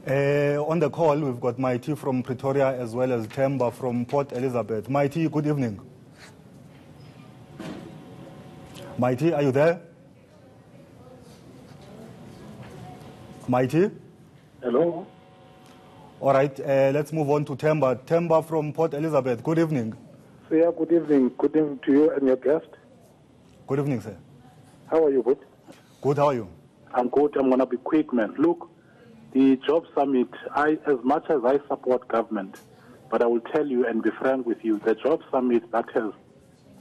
On the call, we've got Mighty from Pretoria as well as Themba from Port Elizabeth. Mighty, good evening. Mighty, are you there? Mighty? Hello. All right, let's move on to Themba. Themba from Port Elizabeth, good evening. Sir, good evening. Good evening to you and your guest. Good evening, sir. How are you, bud? Good, how are you? I'm good. I'm going to be quick, man. Look, the Job Summit, as much as I support government, but I will tell you and be frank with you, the Job Summit that has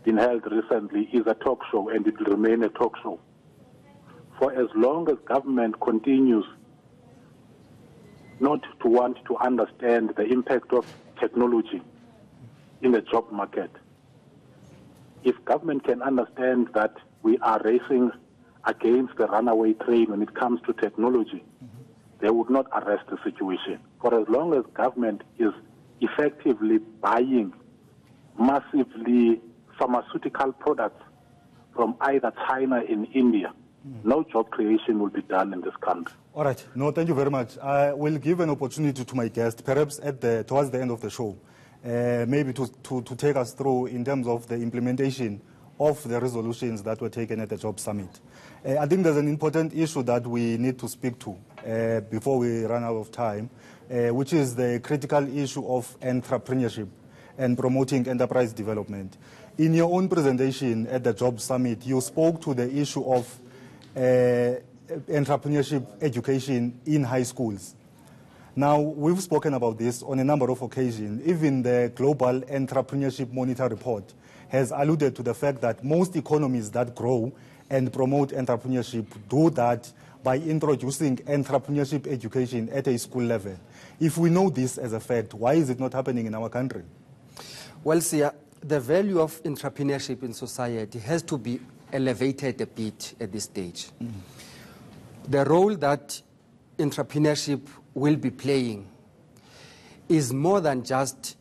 been held recently is a talk show, and it will remain a talk show. For as long as government continues not to want to understand the impact of technology in the job market, if government can understand that we are racing against the runaway train when it comes to technology, they would not arrest the situation. For as long as government is effectively buying massively pharmaceutical products from either China and India, no job creation will be done in this country. All right. No, thank you very much. I will give an opportunity to my guest, perhaps towards the end of the show, maybe to take us through in terms of the implementation of the resolutions that were taken at the Job Summit. I think there's an important issue that we need to speak to before we run out of time, which is the critical issue of entrepreneurship and promoting enterprise development. In your own presentation at the Job Summit, you spoke to the issue of entrepreneurship education in high schools. Now, we've spoken about this on a number of occasions. Even the Global Entrepreneurship Monitor report has alluded to the fact that most economies that grow and promote entrepreneurship do that by introducing entrepreneurship education at a school level. If we know this as a fact, why is it not happening in our country? Well, see, the value of entrepreneurship in society has to be elevated a bit at this stage. The role that entrepreneurship will be playing is more than just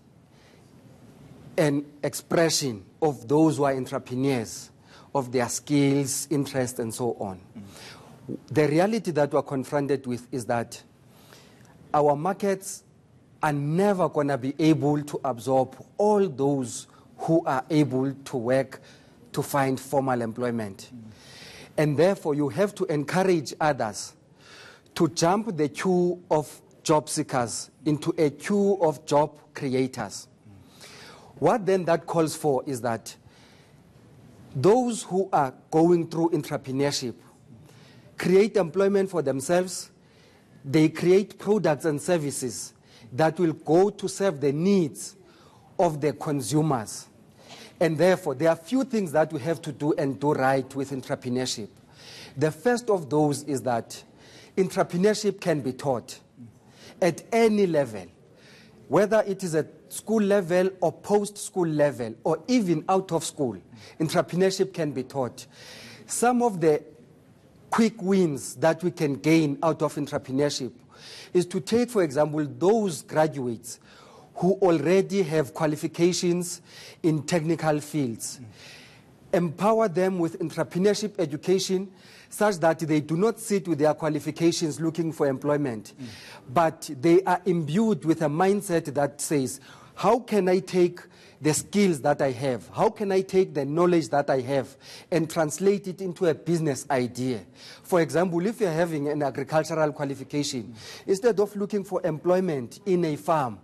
an expression of those who are entrepreneurs, of their skills, interests, and so on. The reality that we're confronted with is that our markets are never going to be able to absorb all those who are able to work to find formal employment. And therefore, you have to encourage others to jump the queue of job seekers into a queue of job creators. What then that calls for is that those who are going through entrepreneurship create employment for themselves. They create products and services that will go to serve the needs of the consumers. And therefore, there are few things that we have to do and do right with entrepreneurship. The first of those is that entrepreneurship can be taught at any level, whether it is at school level or post-school level or even out of school. Entrepreneurship can be taught. Some of the quick wins that we can gain out of entrepreneurship is to take, for example, those graduates who already have qualifications in technical fields. Empower them with entrepreneurship education such that they do not sit with their qualifications looking for employment, but they are imbued with a mindset that says, how can I take the skills that I have? How can I take the knowledge that I have and translate it into a business idea? For example, if you're having an agricultural qualification, instead of looking for employment in a farm,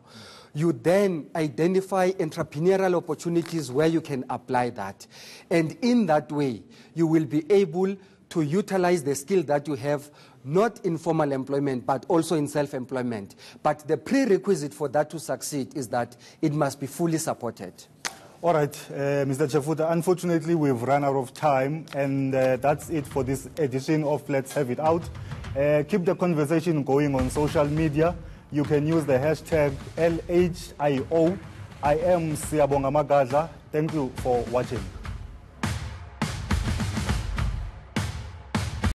you then identify entrepreneurial opportunities where you can apply that. And in that way, you will be able to utilize the skill that you have, not in formal employment, but also in self-employment. But the prerequisite for that to succeed is that it must be fully supported. All right, Mr. Chefuta, unfortunately, we've run out of time, and that's it for this edition of Let's Have It Out. Keep the conversation going on social media. You can use the hashtag LHIO. I am Siyabonga Magadla. Thank you for watching.